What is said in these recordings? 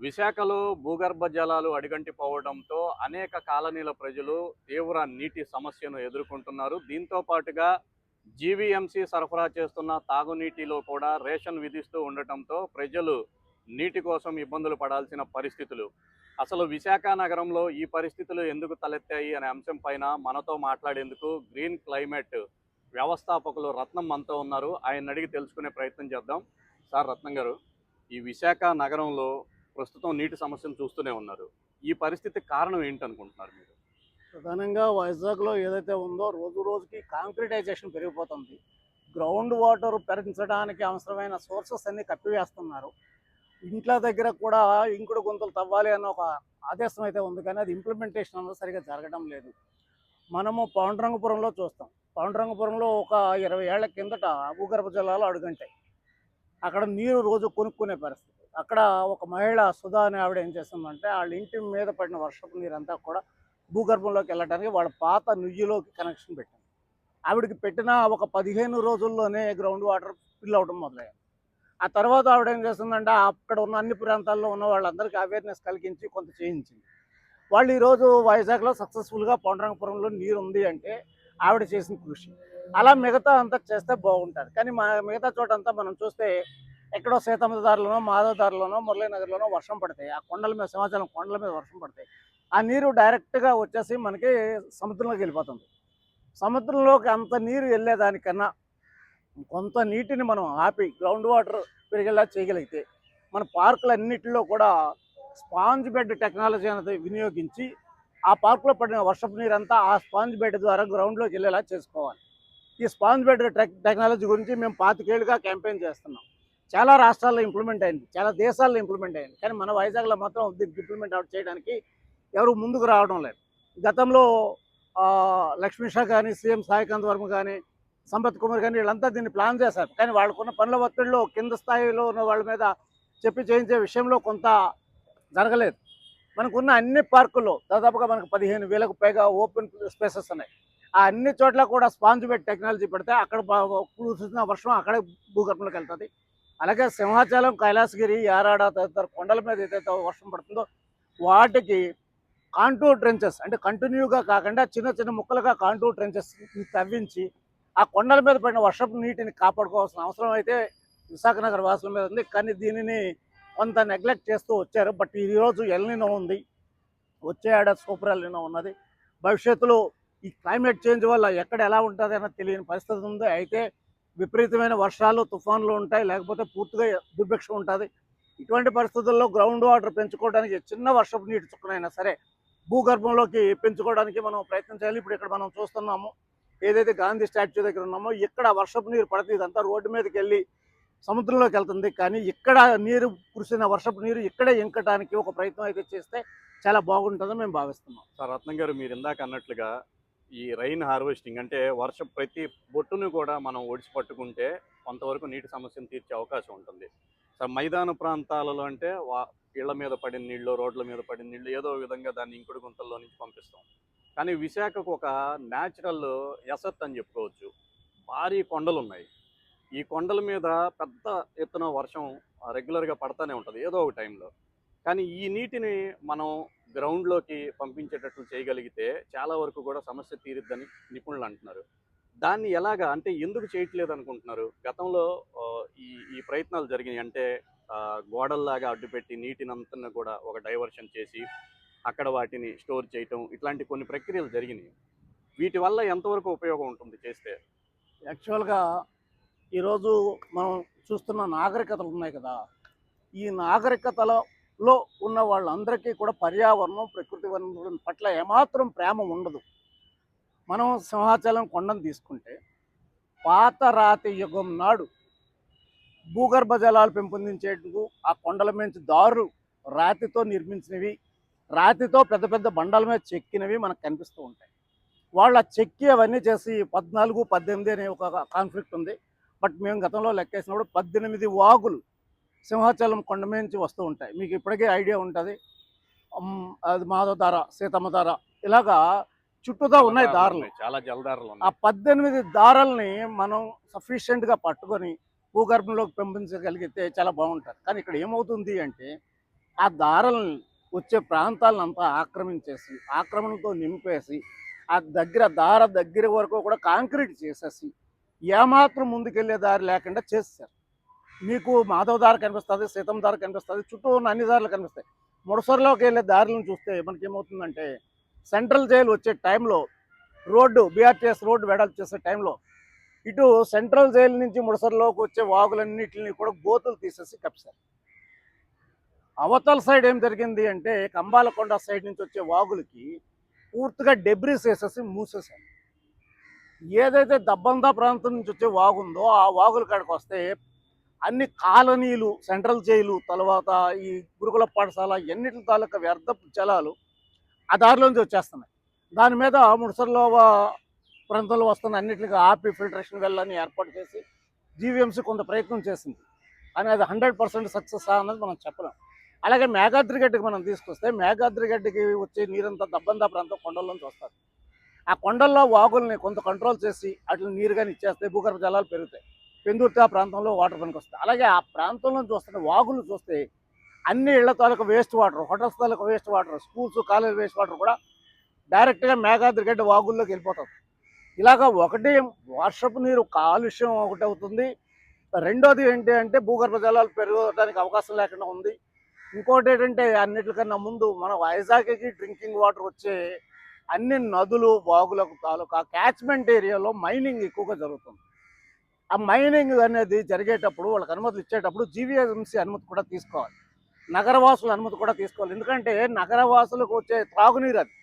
విశాఖలో భూగర్భ జలాలు అడుగంటిపోవడంతో అనేక కాలనీల ప్రజలు తీవ్ర నీటి సమస్యను ఎదుర్కొంటున్నారు. దీంతో పాటుగా జీవీఎంసీ సరఫరా చేస్తున్న తాగునీటిలో కూడా రేషన్ విధిస్తూ ఉండటంతో ప్రజలు నీటి కోసం ఇబ్బందులు పడాల్సిన పరిస్థితులు. అసలు విశాఖ నగరంలో ఈ పరిస్థితులు ఎందుకు తలెత్తాయి అనే అంశం పైన మనతో మాట్లాడేందుకు గ్రీన్ క్లైమేట్ వ్యవస్థాపకులు రత్నం మనతో ఉన్నారు. ఆయన అడిగి తెలుసుకునే ప్రయత్నం చేద్దాం. సార్ రత్నం గారు, ఈ విశాఖ నగరంలో ప్రస్తుతం నీటి సమస్యను చూస్తూనే ఉన్నారు. ఈ పరిస్థితి కారణం ఏంటనుకుంటున్నారు మీరు? ప్రధానంగా వైజాగ్లో ఏదైతే ఉందో రోజు రోజుకి కాంక్రిటైజేషన్ పెరిగిపోతుంది. గ్రౌండ్ వాటర్ పెంచడానికి అవసరమైన సోర్సెస్ అన్ని కప్పివేస్తున్నారు. ఇంట్ల దగ్గర కూడా ఇంకుడు గుంతలు తవ్వాలి అన్న ఒక ఆదేశం అయితే ఉంది, కానీ అది ఇంప్లిమెంటేషన్ అన్నది సరిగ్గా జరగడం లేదు. మనము పాండురంగపురంలో చూస్తాం. పాండురంగపురంలో ఒక 20 ఏళ్ల కిందట భూగర్భ జలాలు అడుగంటాయి. అక్కడ నీరు రోజు కొనుక్కునే పరిస్థితి. అక్కడ ఒక మహిళ సుధా అనే ఆవిడ ఏం చేస్తుందంటే వాళ్ళ ఇంటి మీద పడిన వర్షపు నీరంతా కూడా భూగర్భంలోకి వెళ్ళడానికి వాళ్ళ పాత నుయ్యిలోకి కనెక్షన్ పెట్టింది. ఆవిడకి పెట్టిన ఒక 15 రోజుల్లోనే గ్రౌండ్ వాటర్ ఫిల్ అవడం మొదలయ్యాయి. ఆ తర్వాత ఆవిడ ఏం చేస్తుందంటే అక్కడ ఉన్న అన్ని ప్రాంతాల్లో ఉన్న వాళ్ళందరికీ అవేర్నెస్ కలిగించి కొంత చేయించింది. వాళ్ళు ఈరోజు వైజాగ్లో సక్సెస్ఫుల్గా పాండురంగపురంలో నీరు ఉంది అంటే ఆవిడ చేసిన కృషి. అలా మిగతా అంతా చేస్తే బాగుంటుంది. కానీ మిగతా చోటంతా మనం చూస్తే ఎక్కడో సీతమ్మ దారిలోనో, మాధవ దారిలోనో, మురళీనగర్లోనో వర్షం పడతాయి. ఆ కొండల మీద, సింహాచలం కొండల మీద వర్షం పడతాయి. ఆ నీరు డైరెక్ట్గా వచ్చేసి మనకి సముద్రంలోకి వెళ్ళిపోతుంది. సముద్రంలోకి అంత నీరు వెళ్ళేదానికన్నా కొంత నీటిని మనం ఆపి గ్రౌండ్ వాటర్ పెరిగేలా చేయగలిగితే మన పార్కులన్నిటిలో కూడా స్పాంజ్ బెడ్ టెక్నాలజీ అనేది వినియోగించి ఆ పార్కులో పడిన వర్షపు నీరంతా ఆ స్పాంజ్ బెడ్ ద్వారా గ్రౌండ్లోకి వెళ్ళేలా చేసుకోవాలి. ఈ స్పాంజ్ బెడ్ టెక్నాలజీ గురించి మేము 25 ఏళ్ళుగా క్యాంపెయిన్ చేస్తున్నాం. చాలా రాష్ట్రాల్లో ఇంప్లిమెంట్ అయింది, చాలా దేశాల్లో ఇంప్లిమెంట్ అయింది. కానీ మన వైజాగ్లో మాత్రం దీనికి ఇంప్లిమెంట్ అవుట్ చేయడానికి ఎవరు ముందుకు రావడం లేదు. గతంలో లక్ష్మీ షా కానీ, సీఎం సాయికాంత్ వర్మ కానీ, సంపత్ కుమార్ కానీ వీళ్ళంతా దీన్ని ప్లాన్ చేశారు. కానీ వాళ్ళకున్న పనుల ఒత్తిడిలో కింద స్థాయిలో ఉన్న వాళ్ళ మీద చెప్పి చేయించే విషయంలో కొంత జరగలేదు. మనకున్న అన్ని పార్కుల్లో దాదాపుగా మనకు 15,000కు పైగా ఓపెన్ స్పేసెస్ ఉన్నాయి. ఆ అన్ని చోట్ల కూడా స్పాంజ్ బెడ్ టెక్నాలజీ పెడితే అక్కడ కురుస్తున్న వర్షం అక్కడే భూగర్భంలోకి వెళ్తుంది. అలాగే సింహాచలం, కైలాసగిరి, యారాడ తదితర కొండల మీద ఏదైతే వర్షం పడుతుందో వాటికి కాంటూర్ ట్రెంచెస్, అంటే కంటిన్యూగా కాకుండా చిన్న చిన్న ముక్కలుగా కాంటూర్ ట్రెంచెస్ తవ్వించి ఆ కొండల మీద పడిన వర్షపు నీటిని కాపాడుకోవాల్సిన అవసరం అయితే విశాఖ నగర వాసుల మీద ఉంది. కానీ దీనిని కొంత నెగ్లెక్ట్ చేస్తూ వచ్చారు. బట్ ఈరోజు ఎల్నినో ఉంది, వచ్చే ఏడాది సూపర్ ఎల్నినో ఉన్నది. భవిష్యత్తులో ఈ క్లైమేట్ చేంజ్ వల్ల ఎక్కడ ఎలా ఉంటుంది అన్నది తెలియని పరిస్థితి ఉంది. అయితే విపరీతమైన వర్షాలు, తుఫాన్లు ఉంటాయి, లేకపోతే పూర్తిగా దుర్భిక్షం ఉంటుంది. ఇటువంటి పరిస్థితుల్లో గ్రౌండ్ వాటర్ పెంచుకోవడానికి చిన్న వర్షపు నీటి చుక్కనైనా సరే భూగర్భంలోకి పెంచుకోవడానికి మనం ప్రయత్నం చేయాలి. ఇప్పుడు ఇక్కడ మనం చూస్తున్నాము, ఏదైతే గాంధీ స్టాచ్యూ దగ్గర ఉన్నామో ఇక్కడ వర్షపు నీరు పడితే ఇదంతా రోడ్డు మీదకి వెళ్ళి సముద్రంలోకి వెళ్తుంది. కానీ ఇక్కడ నీరు కురిసిన వర్షపు నీరు ఇక్కడే ఇంకటానికి ఒక ప్రయత్నం అయితే చేస్తే చాలా బాగుంటుందని మేము భావిస్తున్నాం. సార్ రత్నం గారు, మీరు ఇందాక అన్నట్లుగా ఈ రైన్ హార్వెస్టింగ్ అంటే వర్షం ప్రతి బొట్టును కూడా మనం ఒడిసి పట్టుకుంటే కొంతవరకు నీటి సమస్యను తీర్చే అవకాశం ఉంటుంది. సార్ మైదాన ప్రాంతాలలో అంటే ఇళ్ల మీద పడిన నీళ్ళు, రోడ్ల మీద పడిన నీళ్ళు ఏదో విధంగా దాన్ని ఇంకుడు గుంతల్లో నుంచి పంపిస్తాం. కానీ విశాఖకు ఒక న్యాచురల్ ఎసెట్ అని చెప్పుకోవచ్చు. భారీ కొండలు ఉన్నాయి. ఈ కొండల మీద పెద్ద ఎత్తున వర్షం రెగ్యులర్గా పడతానే ఉంటుంది ఏదో ఒక టైంలో. కానీ ఈ నీటిని మనం గ్రౌండ్లోకి పంపించేటట్లు చేయగలిగితే చాలా వరకు కూడా సమస్య తీరిద్దని నిపుణులు అంటున్నారు. దాన్ని ఎలాగా, అంటే ఎందుకు చేయట్లేదు అనుకుంటున్నారు? గతంలో ఈ ఈ ప్రయత్నాలు జరిగినాయి. అంటే గోడల్లాగా అడ్డుపెట్టి నీటినంతా కూడా ఒక డైవర్షన్ చేసి అక్కడ వాటిని స్టోర్ చేయటం, ఇట్లాంటి కొన్ని ప్రక్రియలు జరిగినాయి. వీటి వల్ల ఎంతవరకు ఉపయోగం ఉంటుంది చేస్తే? యాక్చువల్గా ఈరోజు మనం చూస్తున్న నాగరికతలు ఉన్నాయి కదా, ఈ నాగరికతలో ఉన్న వాళ్ళందరికీ కూడా పర్యావరణం, ప్రకృతి వనరుల పట్ల ఏమాత్రం ప్రేమ ఉండదు. మనం సింహాచలం కొండను తీసుకుంటే పాత రాతి యుగం నాడు భూగర్భ జలాలు పెంపొందించేందుకు ఆ కొండల నుంచి దారులు రాతితో నిర్మించినవి, రాతితో పెద్ద పెద్ద బండల మీద చెక్కినవి మనకు కనిపిస్తూ ఉంటాయి. వాళ్ళ చెక్కి అవన్నీ చేసి 14, 18 అనే ఒక కాన్ఫ్లిక్ట్ ఉంది. బట్ మేము గతంలో లెక్కేసినప్పుడు 18 వాగులు సింహాచలం కొండ మీద నుంచి వస్తూ ఉంటాయి. మీకు ఇప్పటికే ఐడియా ఉంటుంది. అది మాధవ దార, సీతమ్మ దార, ఇలాగా చుట్టూతో ఉన్నాయి దారులు. చాలా జలదారులు. ఆ 18 దారాలని మనం సఫిషియెంట్గా పట్టుకొని భూగర్భంలోకి పెంపించగలిగితే చాలా బాగుంటుంది. కానీ ఇక్కడ ఏమవుతుంది అంటే ఆ దారల్ని వచ్చే ప్రాంతాలను అంతా ఆక్రమించేసి ఆక్రమణతో నింపేసి ఆ దార దగ్గర వరకు కూడా కాంక్రీట్ చేసేసి ఏమాత్రం ముందుకెళ్ళే దారి లేకుండా చేసేసారు. మీకు మాధవ దారి కనిపిస్తుంది, సీతం దారి కనిపిస్తుంది, చుట్టూ ఉన్న అన్ని దారులు కనిపిస్తాయి. ముడసర్లోకి వెళ్ళే దారులను చూస్తే మనకేమవుతుందంటే సెంట్రల్ జైలు వచ్చే టైంలో రోడ్డు బీఆర్టీఎస్ రోడ్డు వెడల్పు చేసే టైంలో ఇటు సెంట్రల్ జైలు నుంచి ముడసర్లోకి వచ్చే వాగులన్నిటిని కూడా గోతులు తీసేసి కప్పారు. అవతల సైడ్ ఏం జరిగింది అంటే కంబాలకొండ సైడ్ నుంచి వచ్చే వాగులకి పూర్తిగా డెబ్రీస్ వేసేసి మూసేశారు. ఏదైతే దబ్బందా ప్రాంతం నుంచి వచ్చే వాగు ఉందో ఆ వాగుల కాడికి వస్తే అన్ని కాలనీలు, సెంట్రల్ జైలు, తర్వాత ఈ గురుకుల పాఠశాల ఎన్నిటి తాలూకా వ్యర్థపు జలాలు ఆ దారిలోంచి వచ్చేస్తున్నాయి. దాని మీద ముడసర్లో ప్రాంతంలో వస్తున్న అన్నిటికీ ఆపి ఫిల్టరేషన్ వెళ్ళని ఏర్పాటు చేసి జీవీఎంసీ కొంత ప్రయత్నం చేసింది. కానీ అది 100% సక్సెస్ అన్నది మనం చెప్పలేం. అలాగే మేఘాద్రిగడ్డకి మనం తీసుకొస్తే మేఘాద్రిగడ్డకి వచ్చే నీరంతా దబ్బందా ప్రాంతం కొండల్లోంచి వస్తుంది. ఆ కొండల్లో వాగుల్ని కొంత కంట్రోల్ చేసి అట్లా నీరుగాని ఇచ్చేస్తే భూగర్భ జలాలు పెరుగుతాయి. పెందుర్తి ఆ ప్రాంతంలో వాటర్ పనికి వస్తాయి. అలాగే ఆ ప్రాంతం నుంచి వస్తున్న వాగులు చూస్తే అన్ని ఇళ్ల తాలూకు వేస్ట్ వాటర్, హోటల్స్ తాలూకు waste water, schools college waste water కూడా డైరెక్ట్గా మేఘాద్రిగడ్డ వాగుల్లోకి వెళ్ళిపోతుంది. ఇలాగా ఒకటి వర్షపు నీరు కాలుష్యం ఒకటి అవుతుంది. రెండోది ఏంటి అంటే భూగర్భ జలాలు పెరగడానికి అవకాశం లేకుండా ఉంది. ఇంకోటి ఏంటంటే అన్నిటికన్నా ముందు మన వైజాగ్కి డ్రింకింగ్ వాటర్ వచ్చే అన్ని నదులు వాగులకు తాలూకా క్యాచ్మెంట్ ఏరియాలో మైనింగ్ ఎక్కువగా జరుగుతుంది. ఆ మైనింగ్ అనేది జరిగేటప్పుడు వాళ్ళకి అనుమతులు ఇచ్చేటప్పుడు జీవీఎంసీ అనుమతి కూడా తీసుకోవాలి, నగరవాసుల అనుమతి కూడా తీసుకోవాలి. ఎందుకంటే నగరవాసులకు వచ్చే త్రాగునీరు అది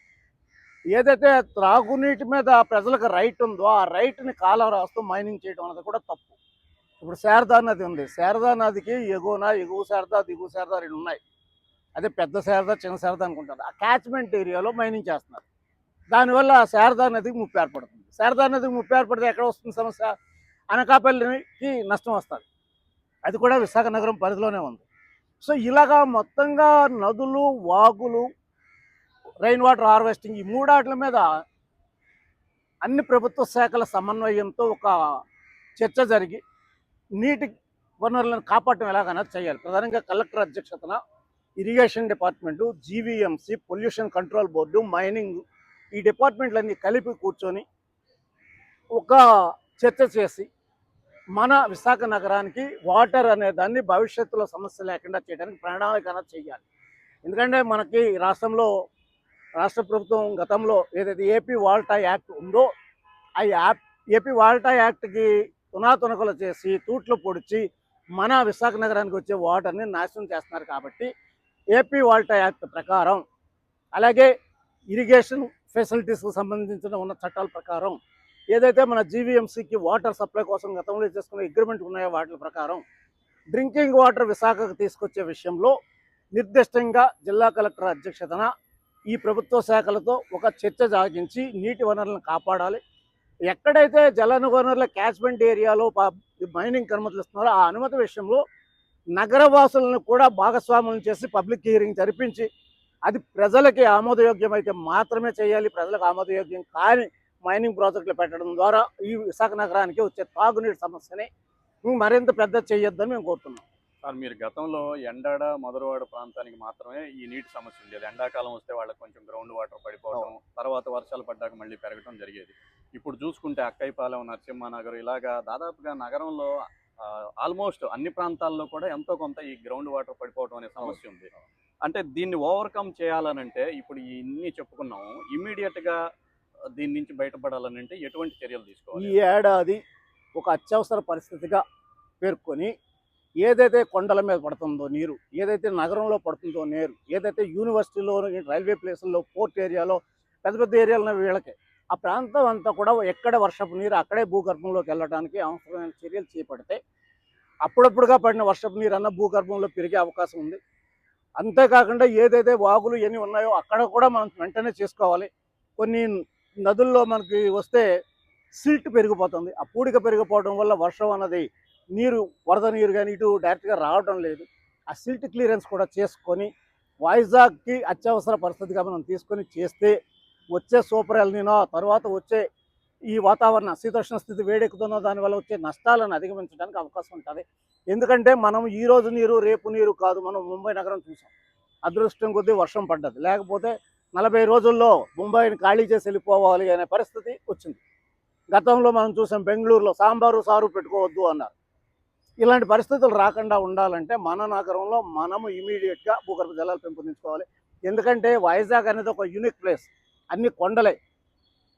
ఏదైతే త్రాగునీటి మీద ప్రజలకు రైట్ ఉందో ఆ రైట్ని కాలం రాస్తూ మైనింగ్ చేయడం అనేది కూడా తప్పు. ఇప్పుడు శారదా నది ఉంది, శారదా నదికి ఎగువ శారదా దిగువ శారదా రెండు ఉన్నాయి. అదే పెద్ద శారదా చిన్న శారదా అనుకుంటారు. ఆ క్యాచ్మెంట్ ఏరియాలో మైనింగ్ చేస్తున్నారు. దానివల్ల శారదా నదికి ముప్పు ఏర్పడుతుంది. శారదా నదికి ముప్పు ఏర్పడితే ఎక్కడ వస్తుంది సమస్య? అనకాపల్లికి నష్టం వస్తుంది. అది కూడా విశాఖ నగరం పరిధిలోనే ఉంది. సో ఇలాగా మొత్తంగా నదులు, వాగులు, రెయిన్ వాటర్ హార్వెస్టింగ్ ఈ మూడాట్ల మీద అన్ని ప్రభుత్వ శాఖల సమన్వయంతో ఒక చర్చ జరిగి నీటి వనరులను కాపాడటం ఎలాగైనా చేయాలి. ప్రధానంగా కలెక్టర్ అధ్యక్షతన irrigation department, GVMC, pollution control board, mining ఈ డిపార్ట్మెంట్లన్నీ కలిపి కూర్చొని ఒక చర్చ చేసి మన విశాఖ నగరానికి వాటర్ అనే దాన్ని భవిష్యత్తులో సమస్య లేకుండా చేయడానికి ప్రణాళిక చేయాలి. ఎందుకంటే మనకి రాష్ట్ర ప్రభుత్వం గతంలో ఏదైతే ఏపీ వాల్టా యాక్ట్ ఉందో ఆ ఏపీ వాల్టా యాక్ట్కి తునాతునకలు చేసి తూట్లు పొడిచి మన విశాఖ నగరానికి వచ్చే వాటర్ని నాశనం చేస్తున్నారు. కాబట్టి ఏపీ వాల్టా యాక్ట్ ప్రకారం అలాగే ఇరిగేషన్ ఫెసిలిటీస్కి సంబంధించిన ఉన్న చట్టాల ప్రకారం ఏదైతే మన జీవీఎంసీకి వాటర్ సప్లై కోసం గతంలో చేసుకున్న అగ్రిమెంట్ ఉన్నాయో వాటి ప్రకారం డ్రింకింగ్ వాటర్ విశాఖకు తీసుకొచ్చే విషయంలో నిర్దిష్టంగా జిల్లా కలెక్టర్ అధ్యక్షతన ఈ ప్రభుత్వ శాఖలతో ఒక చర్చ సాగించి నీటి వనరులను కాపాడాలి. ఎక్కడైతే జల వనరుల క్యాచ్మెంట్ ఏరియాలో మైనింగ్ అనుమతులు ఇస్తున్నారో ఆ అనుమతి విషయంలో నగరవాసులను కూడా భాగస్వాములను చేసి పబ్లిక్ హియరింగ్ జరిపించి అది ప్రజలకి ఆమోదయోగ్యమైతే మాత్రమే చేయాలి. ప్రజలకు ఆమోదయోగ్యం కానీ మైనింగ్ ప్రాజెక్టులు పెట్టడం ద్వారా ఈ విశాఖ నగరానికి వచ్చే తాగునీటి సమస్యని మరింత పెద్ద చేయొద్దని మేము కోరుతున్నాం. సార్, మీరు గతంలో ఎండాడ, మధురవాడ ప్రాంతానికి మాత్రమే ఈ నీటి సమస్య ఉండేది. ఎండాకాలం వస్తే వాళ్ళకి కొంచెం గ్రౌండ్ వాటర్ పడిపోవడం, తర్వాత వర్షాలు పడ్డాక మళ్ళీ పెరగడం జరిగేది. ఇప్పుడు చూసుకుంటే అక్కైపాలెం, నరసింహానగర్ ఇలాగా దాదాపుగా నగరంలో ఆల్మోస్ట్ అన్ని ప్రాంతాల్లో కూడా ఎంతో కొంత ఈ గ్రౌండ్ వాటర్ పడిపోవడం అనే సమస్య ఉంది. అంటే దీన్ని ఓవర్కమ్ చేయాలనంటే ఇప్పుడు ఇన్ని చెప్పుకున్నాము, ఇమ్మీడియట్గా దీని నుంచి బయటపడాలనంటే ఎటువంటి చర్యలు తీసుకోవాలి? ఈ ఏడాది ఒక అత్యవసర పరిస్థితిగా పేర్కొని ఏదైతే కొండల మీద పడుతుందో నీరు, ఏదైతే నగరంలో పడుతుందో నీరు, ఏదైతే యూనివర్సిటీలో, రైల్వే ప్లేసుల్లో, పోర్ట్ ఏరియాలో, పెద్ద పెద్ద ఏరియాలో వీళ్ళకి ఆ ప్రాంతం అంతా కూడా ఎక్కడ వర్షపు నీరు అక్కడే భూగర్భంలోకి వెళ్ళడానికి అవసరమైన చర్యలు చేపడితే అప్పుడప్పుడుగా పడిన వర్షపు నీరు అన్న భూగర్భంలో పెరిగే అవకాశం ఉంది. అంతేకాకుండా ఏదైతే వాగులు ఎన్ని ఉన్నాయో అక్కడ కూడా మనం వెంటనే చేసుకోవాలి. కొన్ని నదుల్లో మనకి వస్తే సిల్ట్ పెరిగిపోతుంది. ఆ పూడిక పెరిగిపోవడం వల్ల వర్షం అన్నది నీరు, వరద నీరు కానీ ఇటు డైరెక్ట్గా రావడం లేదు. ఆ సిల్ట్ క్లియరెన్స్ కూడా చేసుకొని వైజాగ్కి అత్యవసర పరిస్థితిగా మనం తీసుకొని చేస్తే వచ్చే సూపర్ ఎల్నినో తర్వాత వచ్చే ఈ వాతావరణ శీతోష్ణ స్థితి వేడెక్కుతున్న దానివల్ల వచ్చే నష్టాలను అధిగమించడానికి అవకాశం ఉంటుంది. ఎందుకంటే మనం ఈరోజు నీరు రేపు నీరు కాదు, మనం ముంబై నగరం చూసాం. అదృష్టం కొద్దీ వర్షం పడ్డది, లేకపోతే 40 రోజుల్లో ముంబైని ఖాళీ చేసి వెళ్ళిపోవాలి అనే పరిస్థితి వచ్చింది. గతంలో మనం చూసాం, బెంగళూరులో సాంబారు సారు పెట్టుకోవద్దు అన్నారు. ఇలాంటి పరిస్థితులు రాకుండా ఉండాలంటే మన నగరంలో మనము ఇమీడియట్గా భూగర్భ జలాలు పెంపొందించుకోవాలి. ఎందుకంటే వైజాగ్ అనేది ఒక యూనిక్ ప్లేస్, అన్ని కొండలే,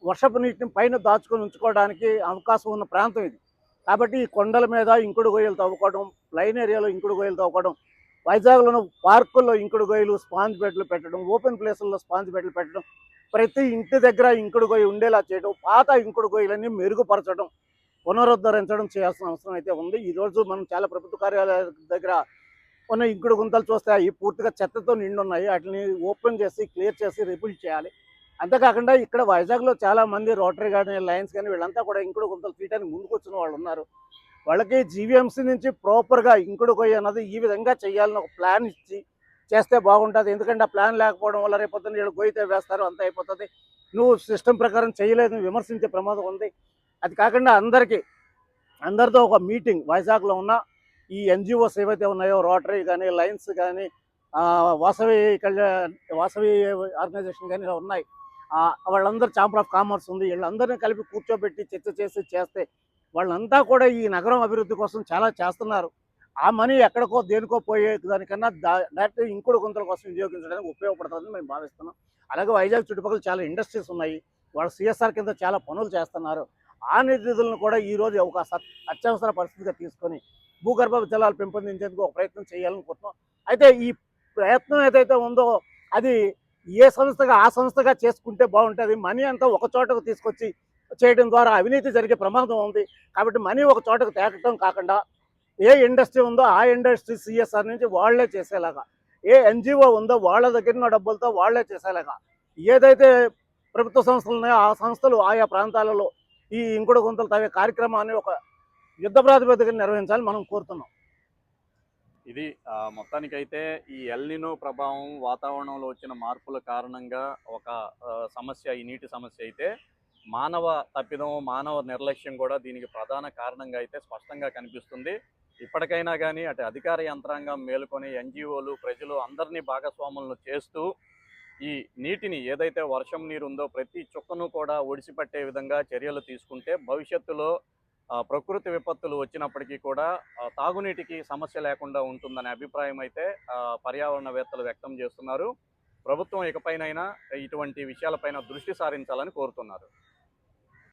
వర్షపు నీటిని పైన దాచుకొని ఉంచుకోవడానికి అవకాశం ఉన్న ప్రాంతం ఇది. కాబట్టి ఈ కొండల మీద ఇంకుడు గొయ్యలు తవ్వుకోవడం, ప్లైన్ ఏరియాలో ఇంకుడు గొయ్యలు తవ్వుకోవడం, వైజాగ్లోని పార్కుల్లో ఇంకుడు గొయ్యలు, స్పాంజ్ బెడ్లు పెట్టడం, ఓపెన్ ప్లేసుల్లో స్పాంజ్ బెడ్లు పెట్టడం, ప్రతి ఇంటి దగ్గర ఇంకుడు గొయ్యి ఉండేలా చేయడం, పాత ఇంకుడు గొయ్యలన్నీ మెరుగుపరచడం, పునరుద్ధరించడం చేయాల్సిన అవసరం అయితే ఉంది. ఈరోజు మనం చాలా ప్రభుత్వ కార్యాలయాల దగ్గర ఉన్న ఇంకుడు గుంతలు చూస్తే అవి పూర్తిగా చెత్తతో నిండి ఉన్నాయి. వాటిని ఓపెన్ చేసి క్లియర్ చేసి రిబిల్డ్ చేయాలి. అంతేకాకుండా ఇక్కడ వైజాగ్లో చాలామంది రోటరీ కానీ, లయన్స్ కానీ వీళ్ళంతా కూడా ఇంకుడు గుంతలు తీయడానికి ముందుకు వచ్చిన వాళ్ళు ఉన్నారు. వాళ్ళకి జీవీఎంసీ నుంచి ప్రాపర్గా ఇంకుడు గొయ్యి అన్నది ఈ విధంగా చేయాలని ఒక ప్లాన్ ఇచ్చి చేస్తే బాగుంటుంది. ఎందుకంటే ఆ ప్లాన్ లేకపోవడం వల్ల రేపొద్దున వీళ్ళు గొయ్యితే వేస్తారు, అంత అయిపోతుంది. నువ్వు సిస్టమ్ ప్రకారం చేయలేదు, విమర్శించే ప్రమాదం ఉంది. అది కాకుండా అందరితో ఒక మీటింగ్, వైజాగ్లో ఉన్న ఈ ఎన్జిఓస్ ఏవైతే ఉన్నాయో, రోటరీ కానీ, లయన్స్ కానీ, వాసవి ఆర్గనైజేషన్ కానీ ఇలా ఉన్నాయి, వాళ్ళందరూ ఛాంబర్ ఆఫ్ కామర్స్ ఉంది, వీళ్ళందరినీ కలిపి కూర్చోబెట్టి చర్చ చేస్తే వాళ్ళంతా కూడా ఈ నగరం అభివృద్ధి కోసం చాలా చేస్తున్నారు. ఆ మనీ ఎక్కడికో దేనికో పోయే దానికన్నా డైరెక్ట్ ఇంకుడు గుంతల కోసం వినియోగించడానికి ఉపయోగపడుతుందని మేము భావిస్తున్నాం. అలాగే వైజాగ్ చుట్టుపక్కల చాలా ఇండస్ట్రీస్ ఉన్నాయి, వాళ్ళు సిఎస్ఆర్ కింద చాలా పనులు చేస్తున్నారు. ఆ నిధులను కూడా ఈరోజు ఒక అత్యవసర పరిస్థితిగా తీసుకొని భూగర్భ జలాలు పెంపొందించేందుకు ఒక ప్రయత్నం చేయాలనుకుంటున్నాం. అయితే ఈ ప్రయత్నం ఏదైతే ఉందో అది ఏ సంస్థగా ఆ సంస్థగా చేసుకుంటే బాగుంటుంది. మనీ అంతా ఒక చోటకు తీసుకొచ్చి చేయడం ద్వారా అవినీతి జరిగే ప్రమాదం ఉంది. కాబట్టి మనీ ఒక చోటకు తేకటం కాకుండా ఏ ఇండస్ట్రీ ఉందో ఆ ఇండస్ట్రీ సిఎస్ఆర్ నుంచి వాళ్లే చేసేలాగా, ఏ ఎన్జిఓ ఉందో వాళ్ళ దగ్గర ఉన్న డబ్బులతో వాళ్లే చేసేలాగా, ఏదైతే ప్రభుత్వ సంస్థలు ఉన్నాయో ఆ సంస్థలు ఆయా ప్రాంతాలలో ఈ ఇంకుడు గుంతలు తవ్వే కార్యక్రమాన్ని ఒక యుద్ధ ప్రాతిపదికన నిర్వహించాలని మనం కోరుతున్నాం. ఇది మొత్తానికైతే ఈ ఎల్నినో ప్రభావం, వాతావరణంలో వచ్చిన మార్పుల కారణంగా ఒక సమస్య, ఈ నీటి సమస్య అయితే మానవ తప్పిదం, మానవ నిర్లక్ష్యం కూడా దీనికి ప్రధాన కారణంగా అయితే స్పష్టంగా కనిపిస్తుంది. ఇప్పటికైనా కానీ అటు అధికార యంత్రాంగం మేలుకొని ఎన్జిఓలు, ప్రజలు అందరినీ భాగస్వాములను చేస్తూ ఈ నీటిని, ఏదైతే వర్షం నీరు ఉందో ప్రతి చుక్కను కూడా ఒడిసిపట్టే విధంగా చర్యలు తీసుకుంటే భవిష్యత్తులో ప్రకృతి విపత్తులు వచ్చినప్పటికీ కూడా తాగునీటికి సమస్య లేకుండా ఉంటుందనే అభిప్రాయం అయితే పర్యావరణవేత్తలు వ్యక్తం చేస్తున్నారు. ప్రభుత్వం ఇకపైనైనా ఇటువంటి విషయాలపైన దృష్టి సారించాలని కోరుతున్నారు.